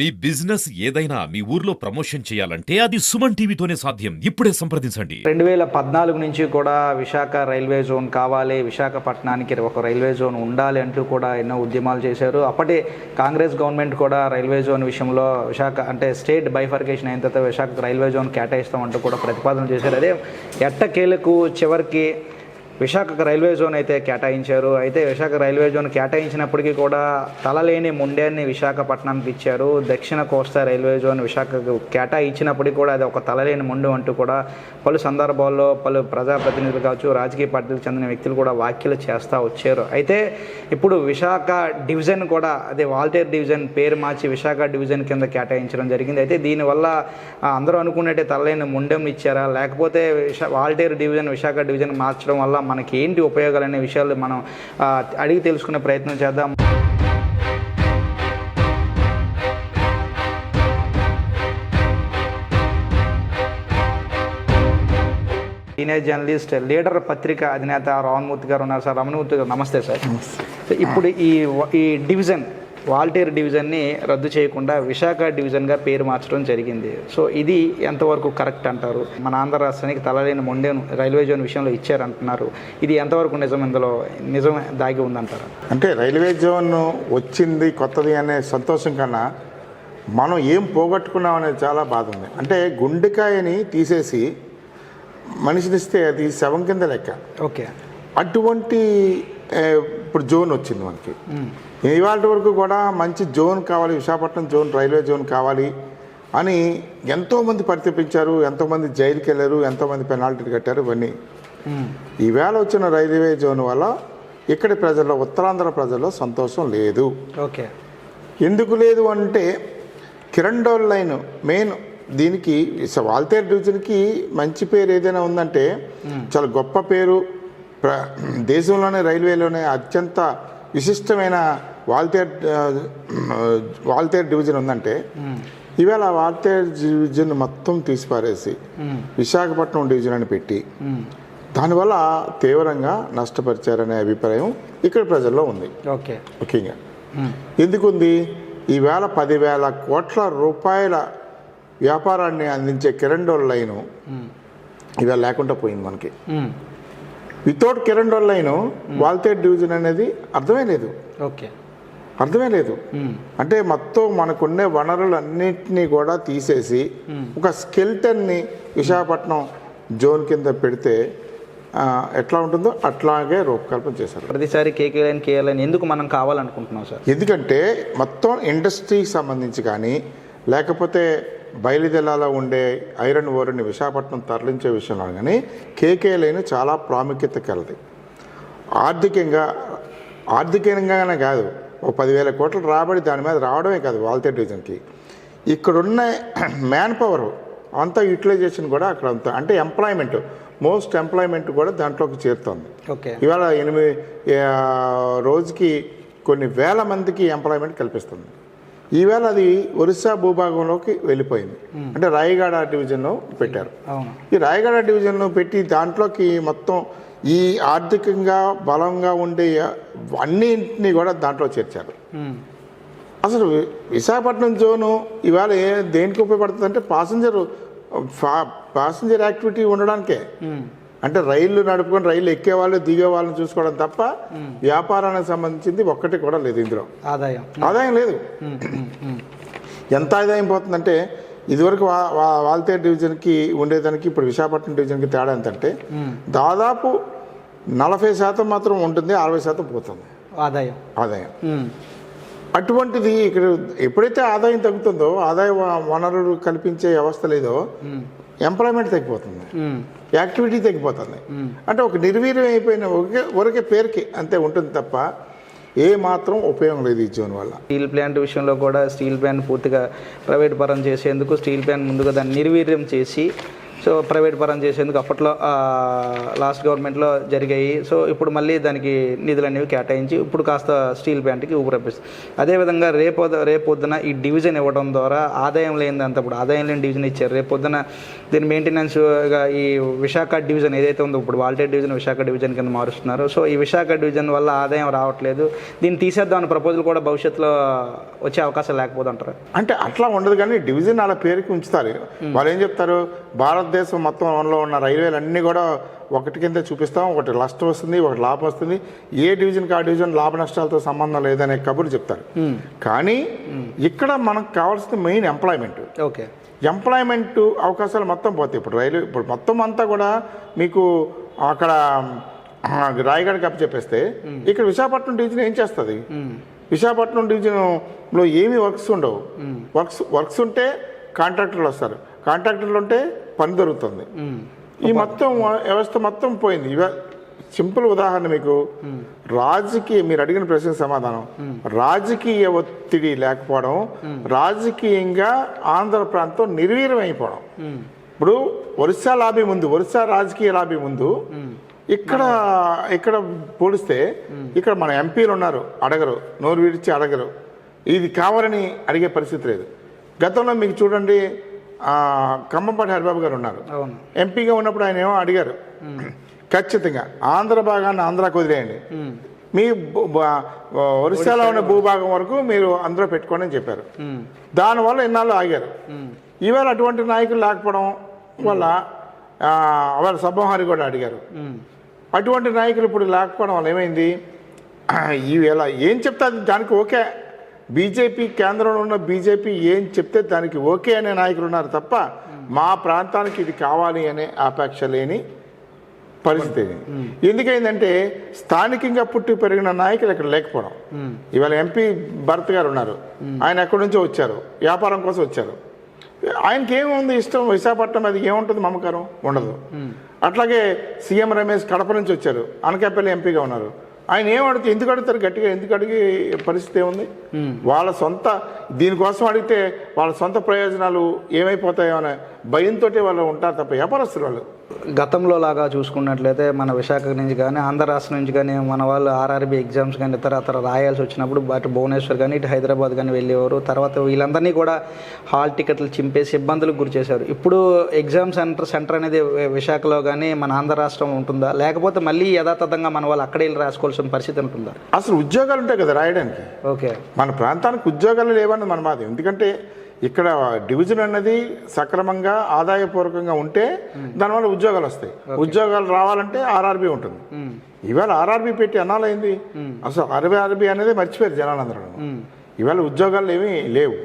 మీ business ఏదైనా మీ ఊర్లో promotion చేయాలంటే అది సుమన్ టీవీతోనే సాధ్యం. ఇప్పుడే సంప్రదించండి. 2014 నుంచి కూడా విశాఖ రైల్వే జోన్ కావాలి, విశాఖపట్నానికి ఒక రైల్వే జోన్ ఉండాలి అంటూ కూడా ఎన్నో ఉద్యమాలు చేశారు. అప్పటి కాంగ్రెస్ గవర్నమెంట్ కూడా రైల్వే జోన్ విషయంలో విశాఖ అంటే స్టేట్ బైఫర్కేషన్ అయిన తర్వాత విశాఖ రైల్వే జోన్ కేటాయిస్తామంటూ కూడా ప్రతిపాదన చేశారు. అదే ఎట్టకేలకు చివరికి విశాఖ రైల్వే జోన్ అయితే కేటాయించారు. అయితే విశాఖ రైల్వే జోన్ కేటాయించినప్పటికీ కూడా తలలేని ముండేని విశాఖపట్నానికి ఇచ్చారు. దక్షిణ కోస్తా రైల్వే జోన్ విశాఖకు కేటాయించినప్పటికీ కూడా అది ఒక తలలేని ముండు అంటూ కూడా పలు సందర్భాల్లో పలు ప్రజాప్రతినిధులు కావచ్చు, రాజకీయ పార్టీలకు చెందిన వ్యక్తులు కూడా వ్యాఖ్యలు చేస్తూ వచ్చారు. అయితే ఇప్పుడు విశాఖ డివిజన్ కూడా అదే వాల్టేర్ డివిజన్ పేరు మార్చి విశాఖ డివిజన్ కింద కేటాయించడం జరిగింది. అయితే దీనివల్ల అందరూ అనుకున్నట్టే తలలేని ముండెం ఇచ్చారా, లేకపోతే వాల్టేర్ డివిజన్ విశాఖ డివిజన్ మార్చడం వల్ల మనకి ఏంటి ఉపయోగాలు అనే విషయాలు మనం అడిగి తెలుసుకునే ప్రయత్నం చేద్దాం. సీనియర్ జర్నలిస్ట్ లీడర్ పత్రిక అధినేత రామన్మూర్తి గారు ఉన్నారు. సార్ రామన్మూర్తి గారు నమస్తే సార్. ఇప్పుడు ఈ డివిజన్ వాల్టేర్ డివిజన్ని రద్దు చేయకుండా విశాఖ డివిజన్గా పేరు మార్చడం జరిగింది. సో ఇది ఎంతవరకు కరెక్ట్ అంటారు? మన ఆంధ్ర రాష్ట్రానికి తలలేని మొండెను రైల్వే జోన్ విషయంలో ఇచ్చారంటున్నారు. ఇది ఎంతవరకు నిజం, ఇందులో నిజం దాగి ఉందంటారు? అంటే రైల్వే జోన్ వచ్చింది కొత్తది అనే సంతోషం కన్నా మనం ఏం పోగొట్టుకున్నాం అనేది చాలా బాధ ఉంది. అంటే గుండెకాయని తీసేసి మనిషినిస్తే అది శవం కింద లెక్క. ఓకే, అటువంటి ఇప్పుడు జోన్ వచ్చింది మనకి. ఇవాళ వరకు కూడా మంచి జోన్ కావాలి, విశాఖపట్నం జోన్ రైల్వే జోన్ కావాలి అని ఎంతోమంది పరితపించారు, ఎంతోమంది జైలుకి వెళ్ళారు, ఎంతోమంది పెనాల్టీలు కట్టారు. ఇవన్నీ ఈవేళ వచ్చిన రైల్వే జోన్ వల్ల ఇక్కడి ప్రజల్లో, ఉత్తరాంధ్ర ప్రజల్లో సంతోషం లేదు. ఓకే, ఎందుకు లేదు అంటే కిరండోల్ లైన్ మెయిన్ దీనికి వాల్తేర్ డివిజన్కి మంచి పేరు ఏదైనా ఉందంటే చాలా గొప్ప పేరు. దేశంలోనే రైల్వేలోనే అత్యంత విశిష్టమైన వాల్తేర్ డివిజన్ ఉందంటే ఈవేళ వాల్తేర్ డివిజన్ మొత్తం తీసిపారేసి విశాఖపట్నం డివిజన్ అని పెట్టి దానివల్ల తీవ్రంగా నష్టపరిచారనే అభిప్రాయం ఇక్కడ ప్రజల్లో ఉంది. ఓకే, ముఖ్యంగా ఎందుకుంది? ఈవేళ 10,000 కోట్ల రూపాయల వ్యాపారాన్ని అందించే కిరండోల్ లైను ఇవాళ లేకుండా పోయింది మనకి. Without Kirandul line Waltair division అనేది అర్థమే లేదు. ఓకే, అర్థమే లేదు. అంటే మొత్తం మనకున్న వనరులన్నింటినీ కూడా తీసేసి ఒక స్కెల్టన్ని విశాఖపట్నం జోన్ కింద పెడితే ఎట్లా ఉంటుందో అట్లాగే రూపకల్పన చేశారు. ప్రతిసారి కేకేలైన్ ఎందుకు మనం కావాలనుకుంటున్నాం సార్? ఎందుకంటే మొత్తం ఇండస్ట్రీకి సంబంధించి కానీ లేకపోతే బయలుదేరాలో ఉండే ఐరన్ ఓర్ని విశాఖపట్నం తరలించే విషయంలో కానీ కేకే లైన్ చాలా ప్రాముఖ్యత కలది. ఆర్థికంగానే కాదు, ఒక 10,000 కోట్ల రాబడి దాని మీద రావడమే కాదు, వాల్తేర్ డివిజన్కి ఇక్కడున్న మ్యాన్ పవర్ అంతా యూటిలైజేషన్ కూడా అక్కడ అంతా, అంటే ఎంప్లాయ్మెంట్, మోస్ట్ ఎంప్లాయ్మెంట్ కూడా దాంట్లోకి చేరుతుంది. ఓకే, ఇవాళ 8 రోజుకి కొన్ని వేల మందికి ఎంప్లాయ్మెంట్ కల్పిస్తుంది. ఈవేళ అది ఒరిస్సా భూభాగంలోకి వెళ్ళిపోయింది. అంటే రాయగడ డివిజన్లో పెట్టారు. ఈ రాయగడ డివిజన్లో పెట్టి దాంట్లోకి మొత్తం ఈ ఆర్థికంగా బలంగా ఉండే అన్నింటినీ కూడా దాంట్లో చేర్చారు. అసలు విశాఖపట్నం జోను ఇవాళ దేనికి ఉపయోగపడుతుంది అంటే ప్యాసింజర్ యాక్టివిటీ ఉండడానికే. అంటే రైళ్లు నడుపుకొని రైళ్ళు ఎక్కే వాళ్ళు దిగే వాళ్ళని చూసుకోవడం తప్ప వ్యాపారానికి సంబంధించింది ఒక్కటి కూడా లేదు. ఇందులో ఆదాయం లేదు. ఎంత ఆదాయం పోతుందంటే ఇదివరకు వాల్తేర్ డివిజన్కి ఉండేదానికి ఇప్పుడు విశాఖపట్నం డివిజన్కి తేడా ఎంతంటే దాదాపు 40% మాత్రం ఉంటుంది, 60% పోతుంది ఆదాయం. అటువంటిది ఇక్కడ ఎప్పుడైతే ఆదాయం తగ్గుతుందో, ఆదాయ వనరులు కల్పించే వ్యవస్థ లేదో, ఎంప్లాయ్మెంట్ తగ్గిపోతుంది, యాక్టివిటీ తగ్గిపోతుంది. అంటే ఒక నిర్వీర్యం అయిపోయిన ఒకే పేరుకి అంతే ఉంటుంది తప్ప ఏ మాత్రం ఉపయోగం లేదు ఈ జోన్ వల్ల. స్టీల్ ప్లాంట్ విషయంలో కూడా స్టీల్ ప్లాంట్ పూర్తిగా ప్రైవేట్ పరం చేసేందుకు స్టీల్ ప్లాంట్ ముందుగా దాన్ని నిర్వీర్యం చేసి సో ప్రైవేట్ పరం చేసేందుకు అప్పట్లో లాస్ట్ గవర్నమెంట్లో జరిగాయి. సో ఇప్పుడు మళ్ళీ దానికి నిధులు అనేవి కేటాయించి ఇప్పుడు కాస్త స్టీల్ ప్లాంట్కి ఊపిరప్పిస్తుంది. అదేవిధంగా రేపొద్దున ఈ డివిజన్ ఇవ్వడం ద్వారా ఆదాయం లేనిదంతా ఇప్పుడు ఆదాయం లేని డివిజన్ ఇచ్చారు. రేపొద్దున దీని మెయింటెనెన్స్గా ఈ విశాఖ డివిజన్ ఏదైతే ఉందో ఇప్పుడు వాల్టేర్ డివిజన్ విశాఖ డివిజన్ కింద మారుస్తున్నారు. సో ఈ విశాఖ డివిజన్ వల్ల ఆదాయం రావట్లేదు, దీన్ని తీసేద్దామని ప్రపోజల్ కూడా భవిష్యత్తులో వచ్చే అవకాశం లేకపోతే అంటారు. అంటే అట్లా ఉండదు, కానీ డివిజన్ అలా పేరుకి ఉంచుతారు. వాళ్ళు ఏం చెప్తారు, భారతదేశం మొత్తంలో ఉన్న రైల్వేలు అన్నీ కూడా ఒకటి కింద చూపిస్తాం, ఒకటి నష్టం వస్తుంది, ఒకటి లాభం వస్తుంది, ఏ డివిజన్కి ఆ డివిజన్ లాభ నష్టాలతో సంబంధం లేదనే కబుర్లు చెప్తారు. కానీ ఇక్కడ మనకు కావాల్సింది మెయిన్ ఎంప్లాయ్మెంట్. ఓకే, ఎంప్లాయ్మెంట్ అవకాశాలు మొత్తం పోతాయి. ఇప్పుడు మొత్తం అంతా కూడా మీకు అక్కడ రాయగఢకి అప్పచెప్పేస్తే ఇక్కడ విశాఖపట్నం డివిజన్ ఏం చేస్తుంది? విశాఖపట్నం డివిజన్లో ఏమీ వర్క్స్ ఉండవు. వర్క్స్ ఉంటే కాంట్రాక్టర్లు వస్తారు, కాంట్రాక్టర్లు ఉంటే పని దొరుకుతుంది. ఈ మొత్తం వ్యవస్థ మొత్తం పోయింది. సింపుల్ ఉదాహరణ మీకు మీరు అడిగిన ప్రశ్నకు సమాధానం, రాజకీయ ఒత్తిడి లేకపోవడం, రాజకీయంగా ఆంధ్ర ప్రాంతం నిర్వీర్యం అయిపోవడం. ఇప్పుడు ఒరిస్సా రాజకీయ లాబీ ముందు ఇక్కడ పోలిస్తే ఇక్కడ మన ఎంపీలు ఉన్నారు, అడగరు, నోరు విడిచి అడగరు, ఇది కావాలని అడిగే పరిస్థితి లేదు. గతంలో మీకు చూడండి, ఖమ్మంపాటి హరిబాబు గారు ఉన్నారు, ఎంపీగా ఉన్నప్పుడు ఆయన ఏమో అడిగారు, ఖచ్చితంగా ఆంధ్ర భాగాన్ని ఆంధ్రాకి వదిలేయండి, మీ ఒరిస్సాలో ఉన్న భూభాగం వరకు మీరు అందరూ పెట్టుకోండి అని చెప్పారు. దానివల్ల ఇన్నాళ్ళు ఆగారు. ఇవాళ అటువంటి నాయకులు లేకపోవడం వల్ల వాళ్ళ సభాహారి కూడా అడిగారు. అటువంటి నాయకులు ఇప్పుడు లేకపోవడం వల్ల ఏమైంది, ఈవేళ ఏం చెప్తే దానికి ఓకే, బీజేపీ కేంద్రంలో ఉన్న బీజేపీ ఏం చెప్తే దానికి ఓకే అనే నాయకులు ఉన్నారు తప్ప మా ప్రాంతానికి ఇది కావాలి అనే ఆపేక్ష లేని పరిస్థితి. ఎందుకైందంటే స్థానికంగా పుట్టి పెరిగిన నాయకులు ఇక్కడ లేకపోవడం. ఇవాళ ఎంపీ భరత్ గారు ఉన్నారు, ఆయన ఎక్కడి నుంచో వచ్చారు, వ్యాపారం కోసం వచ్చారు. ఆయనకి ఏముంది ఇష్టం, విశాఖపట్నం అది ఏముంటుంది, మమకారం ఉండదు. అట్లాగే సీఎం రమేష్ కడప నుంచి వచ్చారు, అనకాపల్లి ఎంపీగా ఉన్నారు. ఆయన ఏం అడిగితే ఎందుకు అడుగుతారు, గట్టిగా ఎందుకు అడిగే పరిస్థితి ఏముంది? వాళ్ళ సొంత దీనికోసం అడిగితే వాళ్ళ సొంత ప్రయోజనాలు ఏమైపోతాయో అనే భయంతో వాళ్ళు ఉంటారు తప్ప వ్యాపారస్తులు వాళ్ళు. గతంలో లాగా చూసుకున్నట్లయితే మన విశాఖ నుంచి కానీ ఆంధ్ర రాష్ట్రం నుంచి కానీ మన వాళ్ళు ఆర్ఆర్బీ ఎగ్జామ్స్ కానీ ఇతర రాయాల్సి వచ్చినప్పుడు అటు భువనేశ్వర్ కానీ ఇటు హైదరాబాద్ కానీ వెళ్ళేవారు. తర్వాత వీళ్ళందరినీ కూడా హాల్ టికెట్లు చింపేసి ఇబ్బందులకు గురి చేశారు. ఇప్పుడు ఎగ్జామ్ సెంటర్ అనేది విశాఖలో కానీ మన ఆంధ్ర రాష్ట్రం ఉంటుందా, లేకపోతే మళ్ళీ యథాతథంగా మన వాళ్ళు అక్కడే వెళ్ళి రాసుకోవాల్సిన పరిస్థితి ఉంటుందా? అసలు ఉద్యోగాలు ఉంటాయి కదా రాయడానికి. ఓకే, మన ప్రాంతానికి ఉద్యోగాలు లేవన్నది మన బాధ. ఎందుకంటే ఇక్కడ డివిజన్ అన్నది సక్రమంగా ఆదాయపూర్వకంగా ఉంటే దానివల్ల ఉద్యోగాలు వస్తాయి. ఉద్యోగాలు రావాలంటే ఆర్ఆర్బీ ఉంటుంది. ఇవాళ ఆర్ఆర్బీ పెట్టి అనాలైంది, అసలు ఆర్ఆర్బీ అనేది మర్చిపోయారు జనాలందరూ. ఇవాళ ఉద్యోగాలు ఏమీ లేవు,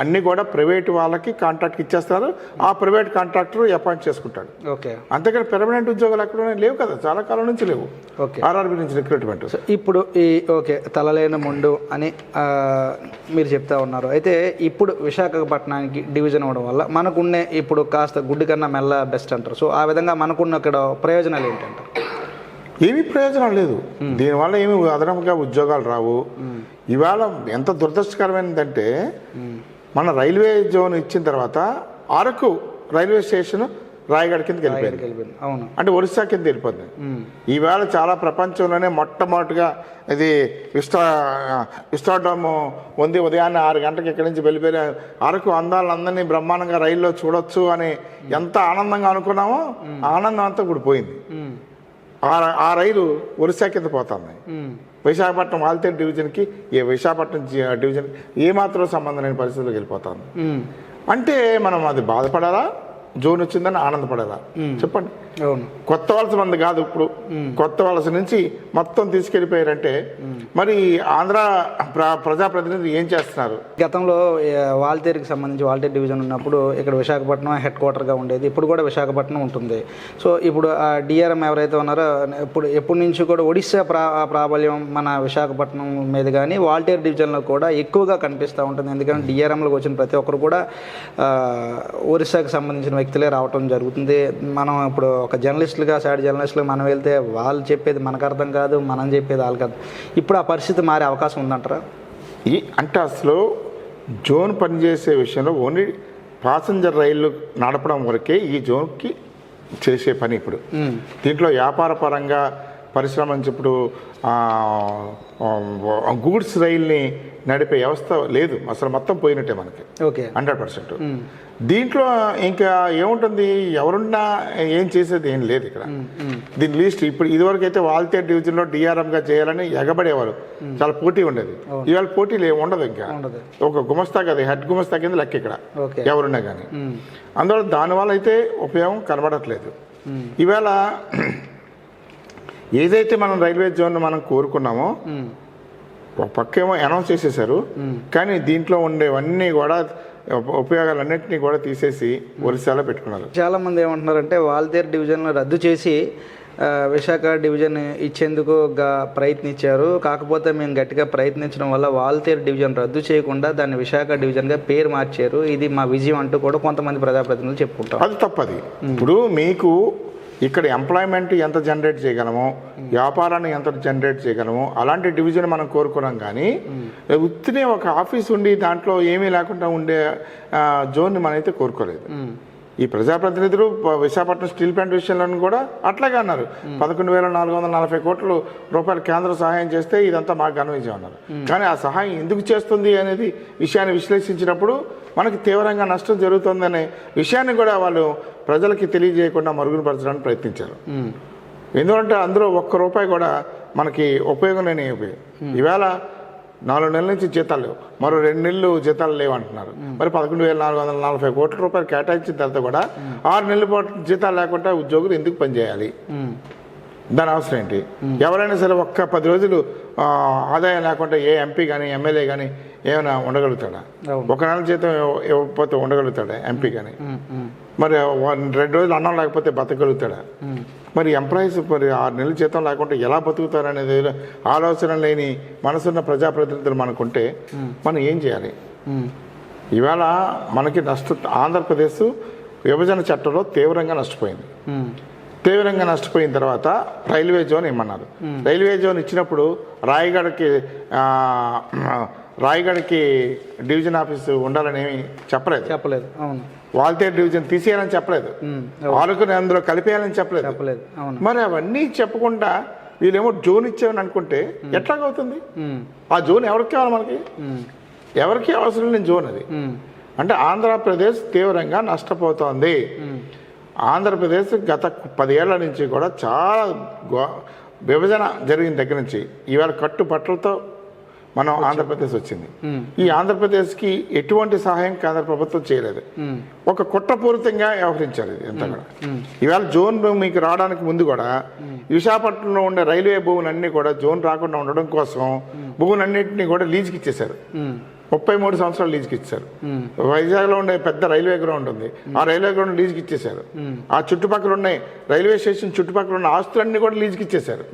అన్ని కూడా ప్రైవేట్ వాళ్ళకి కాంట్రాక్ట్ ఇచ్చేస్తారు, ఆ ప్రైవేట్ కాంట్రాక్టర్ అపాయింట్ చేసుకుంటాడు. అంతేకాని పెర్మనెంట్ ఉద్యోగాలు ఎక్కడ లేవు కదా, చాలా కాలం నుంచి లేవు ఆర్ఆర్బీ నుంచి రిక్రూట్మెంట్. ఇప్పుడు ఈ తలలేని ముండు అని మీరు చెప్తా ఉన్నారు. అయితే ఇప్పుడు విశాఖపట్నానికి డివిజన్ అవ్వడం వల్ల మనకున్నే ఇప్పుడు కాస్త గుడ్డి కన్నా మెల్ల బెస్ట్ అంటారు. సో ఆ విధంగా మనకున్న ఇక్కడ ప్రయోజనాలు ఏంటంటారు? ఏమీ ప్రయోజనం లేదు, దీనివల్ల ఏమి అదనంగా ఉద్యోగాలు రావు. ఇవాళ ఎంత దురదృష్టకరమైనదంటే మన రైల్వే జోన్ ఇచ్చిన తర్వాత అరకు రైల్వే స్టేషన్ రాయగఢ కిందకి వెళ్ళిపోయింది, అంటే ఒరిస్సా కింద వెళ్ళిపోతుంది. ఈవేళ చాలా ప్రపంచంలోనే మొట్టమొదటిగా ఇది విస్టాడోమ్ ఉంది. ఉదయాన్నే 6 గంటలకు ఇక్కడి నుంచి వెళ్ళిపోయి అరకు అందాలందరినీ బ్రహ్మాండంగా రైల్లో చూడొచ్చు అని ఎంత ఆనందంగా అనుకున్నామో ఆనందం అంతా కూడా పోయింది. ఆ రైలు ఒరిస్సా కింద పోతుంది. విశాఖపట్నం వాల్తేరు డివిజన్కి విశాఖపట్నం డివిజన్ ఏమాత్రం సంబంధం లేని పరిస్థితులకు వెళ్ళిపోతాను. అంటే మనం అది బాధపడాలా, జోన్ వచ్చిందని ఆనందపడాలా చెప్పండి? కొత్త వలస మంది కాదు, ఇప్పుడు కొత్త వలస నుంచి మొత్తం తీసుకెళ్ళిపోయారంటే మరి ఆంధ్ర ప్రజాప్రతినిధులు ఏం చేస్తున్నారు? గతంలో వాల్తేరుకి సంబంధించి వాల్తేరు డివిజన్ ఉన్నప్పుడు ఇక్కడ విశాఖపట్నం హెడ్ క్వార్టర్గా ఉండేది, ఇప్పుడు కూడా విశాఖపట్నం ఉంటుంది. సో ఇప్పుడు ఆ డిఆర్ఎం ఎవరైతే ఉన్నారో ఎప్పటి నుంచి కూడా ఒడిశా ప్రాబల్యం మన విశాఖపట్నం మీద కానీ వాల్తేరు డివిజన్లో కూడా ఎక్కువగా కనిపిస్తూ ఉంటుంది. ఎందుకంటే డిఆర్ఎంలోకి వచ్చిన ప్రతి ఒక్కరు కూడా ఒరిస్సాకి సంబంధించిన వ్యక్తులే రావటం జరుగుతుంది. మనం ఇప్పుడు ఒక జర్నలిస్టులుగా సైడ్ జర్నలిస్టులుగా మనం వెళ్తే వాళ్ళు చెప్పేది మనకు అర్థం కాదు, మనం చెప్పేది వాళ్ళకి అర్థం. ఇప్పుడు ఆ పరిస్థితి మారే అవకాశం ఉందంటారా? అంటే అసలు జోన్ పనిచేసే విషయంలో ఓన్లీ ప్యాసింజర్ రైళ్లు నడపడం వరకే ఈ జోన్కి చేసే పని ఇప్పుడు. దీంట్లో వ్యాపార పరంగా పరిశ్రమ నుంచి ఇప్పుడు గూడ్స్ రైల్ని నడిపే వ్యవస్థ లేదు, అసలు మొత్తం పోయినట్టే మనకి. ఓకే, 100%. దీంట్లో ఇంకా ఏముంటుంది, ఎవరున్నా ఏం చేసేది ఏం లేదు ఇక్కడ. దీని లీస్ట్ ఇప్పుడు ఇదివరకు అయితే వాల్తేరు డివిజన్లో డిఆర్ఎంగా చేయాలని ఎగబడేవారు, చాలా పోటీ ఉండేది. ఇవాళ పోటీ ఉండదు, ఇంకా ఒక గుమస్తా కదా, హెడ్ గుమస్తా కింద లెక్క ఇక్కడ ఎవరున్నా కానీ. అందువల్ల దానివల్ల అయితే ఉపయోగం కనబడట్లేదు. ఈవేళ ఏదైతే మనం రైల్వే జోన్ మనం కోరుకున్నామో ఒక పక్కేమో అనౌన్స్ చేసేసారు, కానీ దీంట్లో ఉండేవన్నీ కూడా ఉపయోగాలన్నింటినీ కూడా తీసేసి ఒరిస్సాలో పెట్టుకున్నారు. చాలా మంది ఏమంటున్నారంటే వాల్తేరు డివిజన్లో రద్దు చేసి విశాఖ డివిజన్ ఇచ్చేందుకు ప్రయత్నించారు, కాకపోతే మేము గట్టిగా ప్రయత్నించడం వల్ల వాల్తేరు డివిజన్ రద్దు చేయకుండా దాన్ని విశాఖ డివిజన్గా పేరు మార్చారు, ఇది మా విజయం అంటూ కూడా కొంతమంది ప్రజాప్రతినిధులు చెప్పుకుంటారు. అది తప్పది. ఇప్పుడు మీకు ఇక్కడ ఎంప్లాయ్మెంట్ ఎంత జనరేట్ చేయగలమో, వ్యాపారాన్ని ఎంత జనరేట్ చేయగలమో అలాంటి డివిజన్ మనం కోరుకున్నాం. కానీ ఉత్తినే ఒక ఆఫీస్ ఉండి దాంట్లో ఏమీ లేకుండా ఉండే జోన్ని మనమైతే కోరుకోలేదు. ఈ ప్రజాప్రతినిధులు విశాఖపట్నం స్టీల్ ప్లాంట్ విషయంలో కూడా అట్లాగే అన్నారు. 11,440 కోట్ల రూపాయలు కేంద్రం సహాయం చేస్తే ఇదంతా మాకు ఘన విజయం అన్నారు. కానీ ఆ సహాయం ఎందుకు చేస్తుంది అనేది విషయాన్ని విశ్లేషించినప్పుడు మనకి తీవ్రంగా నష్టం జరుగుతుందనే విషయాన్ని కూడా వాళ్ళు ప్రజలకి తెలియజేయకుండా మరుగునపరచడానికి ప్రయత్నించారు. ఎందుకంటే అందులో ఒక్క రూపాయి కూడా మనకి ఉపయోగం లేని అయిపోయాయి. ఈవేళ 4 నెలల నుంచి జీతాలు లేవు, మరో 2 నెలలు జీతాలు లేవు అంటున్నారు. మరి 11,440 కోట్ల రూపాయలు కేటాయించిన తర్వాత కూడా 6 నెలల పాటు జీతాలు లేకుండా ఉద్యోగులు ఎందుకు పనిచేయాలి? దాని అవసరం ఏంటి? ఎవరైనా సరే ఒక్క 10 రోజులు ఆదాయం లేకుండా ఏ ఎంపీ కానీ ఎమ్మెల్యే కానీ ఏమైనా ఉండగలుగుతాడా? ఒక నెల జీతం ఇవ్వకపోతే ఉండగలుగుతాడా ఎంపీ కానీ? మరి 2 రోజులు అన్నం లేకపోతే బతకగలుగుతాడా? మరి ఎంప్లాయీస్ మరి 6 నెలల జీతం లేకుండా ఎలా బతుకుతారనేది ఆలోచన లేని మనసున్న ప్రజాప్రతినిధులు మనకుంటే మనం ఏం చేయాలి? ఇవాళ మనకి ఆంధ్రప్రదేశ్ విభజన చట్టంలో తీవ్రంగా నష్టపోయింది. తీవ్రంగా నష్టపోయిన తర్వాత రైల్వే జోన్ ఇమ్మన్నారు. రైల్వే జోన్ ఇచ్చినప్పుడు రాయగఢకి డివిజన్ ఆఫీసు ఉండాలని ఏమి చెప్పలేదు. అవును, వాల్తేరు డివిజన్ తీసేయాలని చెప్పలేదు, వాళ్ళకు అందులో కలిపేయాలని చెప్పలేదు. మరి అవన్నీ చెప్పకుండా వీళ్ళేమో జోన్ ఇచ్చామని అనుకుంటే ఎట్లాగవుతుంది? ఆ జోన్ ఎవరికి కావాలి? మనకి ఎవరికి అవసరం లేని జోన్ అది. అంటే ఆంధ్రప్రదేశ్ తీవ్రంగా నష్టపోతోంది. ఆంధ్రప్రదేశ్ గత 10 ఏళ్ల నుంచి కూడా చాలా విభజన జరిగిన దగ్గర నుంచి ఇవాళ కట్టుబట్టలతో మనం ఆంధ్రప్రదేశ్ వచ్చింది. ఈ ఆంధ్రప్రదేశ్కి ఎటువంటి సహాయం కేంద్ర ప్రభుత్వం చేయలేదు, ఒక కుట్రపూరితంగా వ్యవహరించారు ఇది అంతా కూడా. ఇవాళ జోన్ మీకు రావడానికి ముందు కూడా విశాఖపట్నంలో ఉండే రైల్వే భూములన్నీ కూడా జోన్ రాకుండా ఉండడం కోసం భూములన్నింటినీ కూడా లీజుకి ఇచ్చేశారు. 33 సంవత్సరాలు లీజుకి ఇచ్చారు. వైజాగ్లో ఉండే పెద్ద రైల్వే గ్రౌండ్ ఉంది, ఆ రైల్వే గ్రౌండ్ లీజుకి ఇచ్చేశారు. ఆ చుట్టుపక్కల ఉన్నాయి రైల్వే స్టేషన్ చుట్టుపక్కల ఉన్న ఆస్తులన్నీ కూడా లీజుకి ఇచ్చేశారు.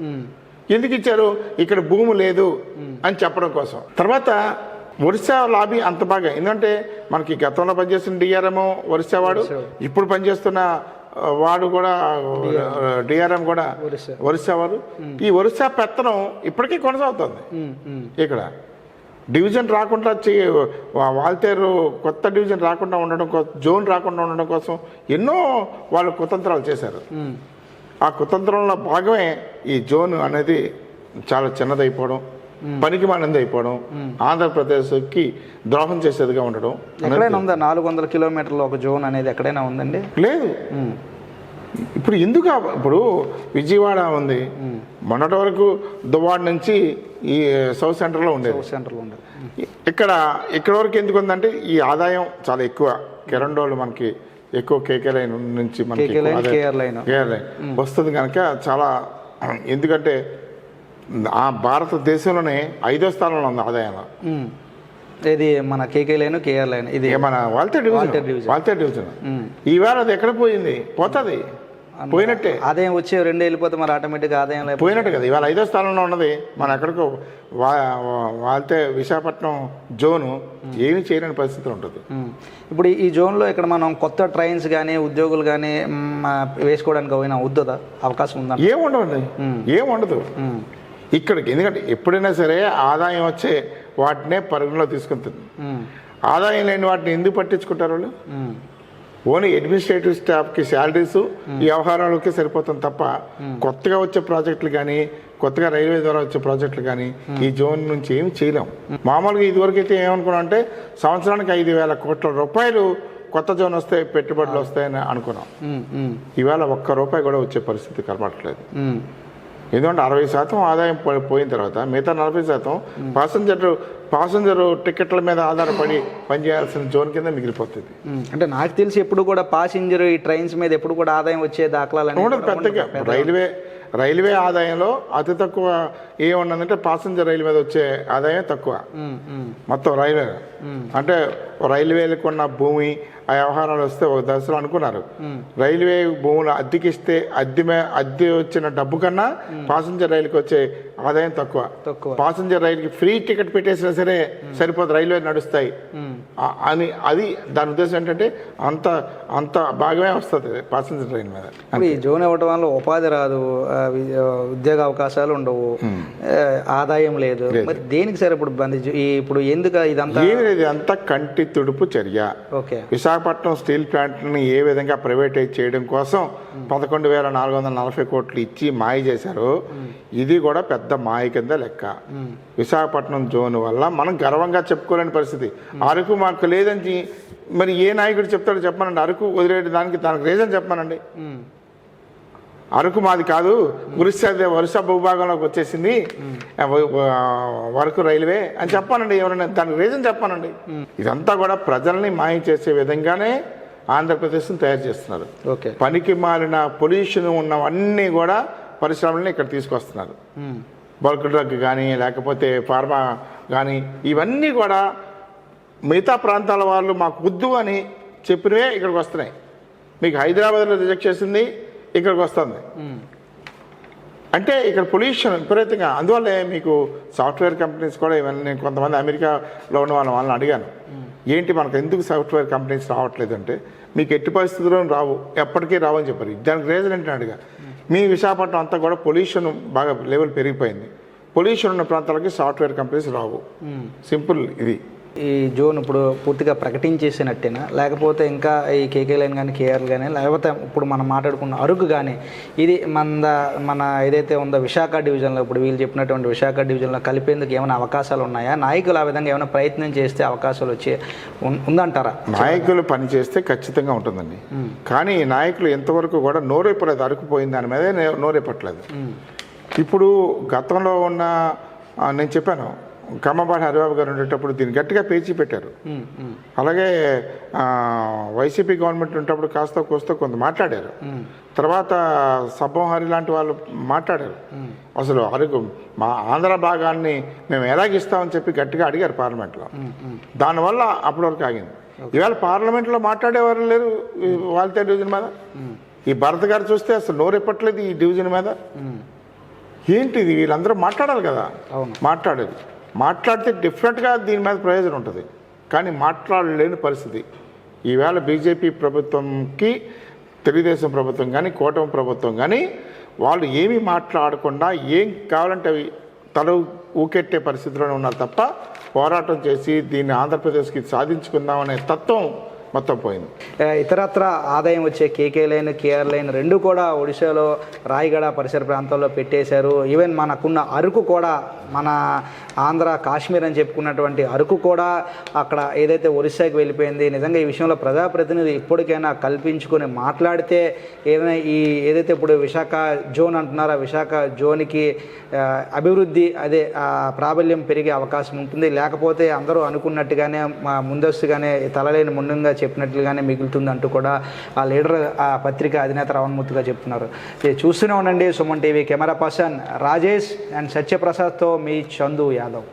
ఎందుకు ఇచ్చారు? ఇక్కడ భూమి లేదు అని చెప్పడం కోసం. తర్వాత ఒరిస్సా లాబీ అంత బాగా, ఎందుకంటే మనకి గతంలో పనిచేస్తున్న డిఆర్ఎం ఒరిస్సా వాడు, ఇప్పుడు పనిచేస్తున్న వాడు కూడా డిఆర్ఎం కూడా ఒరిస్సా వాడు. ఈ ఒరిస్సా పెత్తనం ఇప్పటికీ కొనసాగుతుంది. ఇక్కడ డివిజన్ రాకుండా వాల్తేరు కొత్త డివిజన్ రాకుండా ఉండడం కోసం, జోన్ రాకుండా ఉండడం కోసం ఎన్నో వాళ్ళు కుతంత్రాలు చేశారు. ఆ కుతంత్రంలో భాగమే ఈ జోన్ అనేది చాలా చిన్నదైపోవడం, పనికి మానంది అయిపోవడం, ఆంధ్రప్రదేశ్కి ద్రోహం చేసేదిగా ఉండడం. ఎక్కడైనా ఉందా 400 కిలోమీటర్ల ఒక జోన్ అనేది ఎక్కడైనా ఉందండి? లేదు. ఇప్పుడు ఎందుకు? ఇప్పుడు విజయవాడ ఉంది, మొన్నటి వరకు దువ్వాడ నుంచి ఈ సౌత్ సెంటర్లో ఉండేది. ఇక్కడ వరకు ఎందుకు ఉందంటే ఈ ఆదాయం చాలా ఎక్కువ. కెరండోళ్ళు మనకి ఎక్కువ కేకే లైన్ నుంచి మనకి కేఆర్ లైన్ వస్తుంది కనుక చాలా, ఎందుకంటే ఆ భారతదేశంలోనే 5వ స్థానంలో ఉంది ఆదాయంలో. ఇది మన కేకే లైన్, కేఆర్ లైన్, ఇది మన వాల్తేరు డివిజన్. ఈవేళ అది ఎక్కడ పోయింది? పోతుంది, పోయినట్టే. ఆదాయం వచ్చి 2 వెళ్ళిపోతే మరి ఆటోమేటిక్గా ఆదాయం పోయినట్టు కదా. ఇవాళ 5వ స్థానంలో ఉన్నది మన ఎక్కడికో వాళ్తే విశాఖపట్నం జోను ఏమీ చేయలేని పరిస్థితి ఉంటుంది. ఇప్పుడు ఈ జోన్లో ఇక్కడ మనం కొత్త ట్రైన్స్ కానీ ఉద్యోగులు కానీ వేసుకోవడానికి అయినా అవుతుందా? అవకాశం ఉందా? ఏముండదు ఇక్కడికి. ఎందుకంటే ఎప్పుడైనా సరే ఆదాయం వచ్చే వాటినే పరిగణలో తీసుకుంటుంది. ఆదాయం లేని వాటిని ఎందుకు పట్టించుకుంటారు వాళ్ళు? ఓన్లీ అడ్మినిస్ట్రేటివ్ స్టాఫ్కి శాలరీస్ ఈ వ్యవహారాలకి సరిపోతుంది తప్ప కొత్తగా వచ్చే ప్రాజెక్టులు కానీ కొత్తగా రైల్వే ద్వారా వచ్చే ప్రాజెక్టులు కానీ ఈ జోన్ నుంచి ఏమి చేయలేం. మామూలుగా ఇదివరకు అయితే ఏమనుకున్నాం అంటే సంవత్సరానికి 5,000 కోట్ల రూపాయలు కొత్త జోన్ వస్తే పెట్టుబడులు వస్తాయని అనుకున్నాం. ఇవాళ ₹1 కూడా వచ్చే పరిస్థితి కనబడట్లేదు. ఎందుకంటే 60% ఆదాయం పోయిన తర్వాత మిగతా 40% పాసెంజర్ టికెట్ల మీద ఆధారపడి పనిచేయాల్సిన జోన్ కింద మిగిలిపోతుంది. అంటే నాకు తెలిసి ఎప్పుడు కూడా పాసెంజర్ ఈ ట్రైన్స్ మీద ఎప్పుడు కూడా ఆదాయం వచ్చే దాఖలాలు పెద్దగా రైల్వే ఆదాయంలో అతి తక్కువ ఏమున్నదంటే పాసెంజర్ రైలు మీద వచ్చే ఆదాయం తక్కువ మొత్తం రైల్వే. అంటే రైల్వేలకు ఉన్న భూమి ఆ వ్యవహారాలు వస్తే ఒక దశలో అనుకున్నారు రైల్వే భూములు అద్దెకిస్తే అద్దె వచ్చిన డబ్బు కన్నా పాసెంజర్ రైలుకి వచ్చే ఆదాయం తక్కువ. పాసెంజర్ రైలుకి ఫ్రీ టికెట్ పెట్టేసినా సరే సరిపోదు, రైల్వే నడుస్తాయి అని. అది దాని ఉద్దేశం ఏంటంటే అంత భాగమే వస్తుంది పాసెంజర్ ట్రైన్ మీద. ఈ జోన్ ఇవ్వడం వల్ల ఉపాధి రాదు, ఉద్యోగ అవకాశాలు ఉండవు, ఆదాయం లేదు. మరి దేనికి సార్ ఇప్పుడు ఇప్పుడు ఎందుకు ఇదంతా? ఇదంతా కంటి తుడుపు చర్య. విశాఖపట్నం స్టీల్ ప్లాంట్ని ఏ విధంగా ప్రైవేటైజ్ చేయడం కోసం 11,440 కోట్లు ఇచ్చి మాయ చేశారు. ఇది కూడా పెద్ద మాయ కింద లెక్క. విశాఖపట్నం జోన్ వల్ల మనం గర్వంగా చెప్పుకోలేని పరిస్థితి. అరకు మాకు లేదని మరి ఏ నాయకుడు చెప్తాడో చెప్పానండి. అరకు వదిలేయడం దానికి రీజన్ చెప్పానండి. అరకు మాది కాదు, ఒరిస్సా భూభాగంలోకి వచ్చేసింది వరకు రైల్వే అని చెప్పానండి. ఎవరైనా దానికి రీజన్ చెప్పానండి. ఇదంతా కూడా ప్రజల్ని మాయ చేసే విధంగానే ఆంధ్రప్రదేశ్ని తయారు చేస్తున్నారు. పనికి మాలిన పొల్యూషన్ ఉన్నవన్నీ కూడా పరిశ్రమలని ఇక్కడ తీసుకొస్తున్నారు. బల్క్ డ్రగ్ కానీ లేకపోతే ఫార్మా కానీ ఇవన్నీ కూడా మిగతా ప్రాంతాల వాళ్ళు మాకు వద్దు అని చెప్పినవే ఇక్కడికి వస్తున్నాయి. మీకు హైదరాబాద్లో రిజెక్ట్ చేసింది ఇక్కడికి వస్తుంది. అంటే ఇక్కడ పొల్యూషన్ విపరీతంగా. అందువల్లే మీకు సాఫ్ట్వేర్ కంపెనీస్ కూడా ఇవన్నీ నేను కొంతమంది అమెరికాలో ఉన్న వాళ్ళని అడిగాను, ఏంటి మనకు ఎందుకు సాఫ్ట్వేర్ కంపెనీస్ రావట్లేదు అంటే, మీకు ఎట్టి పరిస్థితుల్లో రావు, ఎప్పటికీ రావని చెప్పారు. దానికి రీజన్ ఏంటని అడిగా. మీ విశాఖపట్నం అంతా కూడా పొల్యూషన్ బాగా లెవెల్ పెరిగిపోయింది, పొల్యూషన్ ఉన్న ప్రాంతాలకి సాఫ్ట్వేర్ కంపెనీస్ రావు. సింపుల్ ఇది. ఈ జోన్ ఇప్పుడు పూర్తిగా ప్రకటించేసినట్టేనా, లేకపోతే ఇంకా ఈ కేకే లైన్ కానీ కేఆర్ కానీ, లేకపోతే ఇప్పుడు మనం మాట్లాడుకున్న అరకు కానీ ఇది మన ఏదైతే ఉందో విశాఖ డివిజన్లో, ఇప్పుడు వీళ్ళు చెప్పినటువంటి విశాఖ డివిజన్లో కలిపేందుకు ఏమైనా అవకాశాలు ఉన్నాయా? నాయకులు ఆ విధంగా ఏమైనా ప్రయత్నం చేస్తే అవకాశాలు వచ్చే ఉందంటారా? నాయకులు పని చేస్తే ఖచ్చితంగా ఉంటుందండి. కానీ నాయకులు ఎంతవరకు కూడా నోరేపలేదు. అరకు పోయిన దాని మీద నోరేపట్లేదు. ఇప్పుడు గతంలో ఉన్న నేను చెప్పాను కమ్మబాటి హరిబాబు గారు ఉండేటప్పుడు దీన్ని గట్టిగా పేచి పెట్టారు. అలాగే వైసీపీ గవర్నమెంట్ ఉండేటప్పుడు కాస్త కోస్తా కొంత మాట్లాడారు. తర్వాత సబ్బం హరి లాంటి వాళ్ళు మాట్లాడారు. అసలు అరకు మా ఆంధ్ర భాగాన్ని మేము ఎలాగిస్తామని చెప్పి గట్టిగా అడిగారు పార్లమెంట్లో. దానివల్ల అప్పటి వరకు ఆగింది. ఇవాళ పార్లమెంట్లో మాట్లాడేవారు లేరు వాళ్ళతో డివిజన్ మీద. ఈ భరత్ గారు చూస్తే అసలు నోరెప్పట్లేదు ఈ డివిజన్ మీద. ఏంటిది, వీళ్ళందరూ మాట్లాడాలి కదా. మాట్లాడితే డిఫరెంట్గా దీని మీద ప్రయోజనం ఉంటుంది. కానీ మాట్లాడలేని పరిస్థితి. ఈవేళ బీజేపీ ప్రభుత్వంకి తెలుగుదేశం ప్రభుత్వం కానీ కూటమి ప్రభుత్వం కానీ వాళ్ళు ఏమీ మాట్లాడకుండా ఏం కావాలంటే అవి తల ఊకెట్టే పరిస్థితిలోనే ఉన్నారు తప్ప పోరాటం చేసి దీన్ని ఆంధ్రప్రదేశ్కి సాధించుకుందామనే తత్వం మొత్తం పోయింది. ఇతరత్ర ఆదాయం వచ్చే కేకే లైన్, కేఆర్ లైన్ రెండు కూడా ఒడిశాలో రాయగడ పరిసర ప్రాంతాల్లో పెట్టేశారు. ఈవెన్ మనకున్న అరకు కూడా, మన ఆంధ్ర కాశ్మీర్ అని చెప్పుకున్నటువంటి అరకు కూడా అక్కడ ఏదైతే ఒరిస్సాకి వెళ్ళిపోయింది. నిజంగా ఈ విషయంలో ప్రజాప్రతినిధి ఇప్పటికైనా కల్పించుకొని మాట్లాడితే ఏదైతే ఇప్పుడు విశాఖ జోన్ అంటున్నారో ఆ విశాఖ జోన్కి అభివృద్ధి ప్రాబల్యం పెరిగే అవకాశం ఉంటుంది. లేకపోతే అందరూ అనుకున్నట్టుగానే ముందస్తుగానే తలలేని ముందుగా చెప్పినట్లుగానే మిగులుతుంది అంటూ కూడా ఆ లీడర్, ఆ పత్రిక అధినేత రావణమూర్తిగా చెప్తున్నారు. చూస్తూనే ఉండండి Suman TV. Camera person Rajesh and సత్యప్రసాద్తో మీ చందు యాదవ్.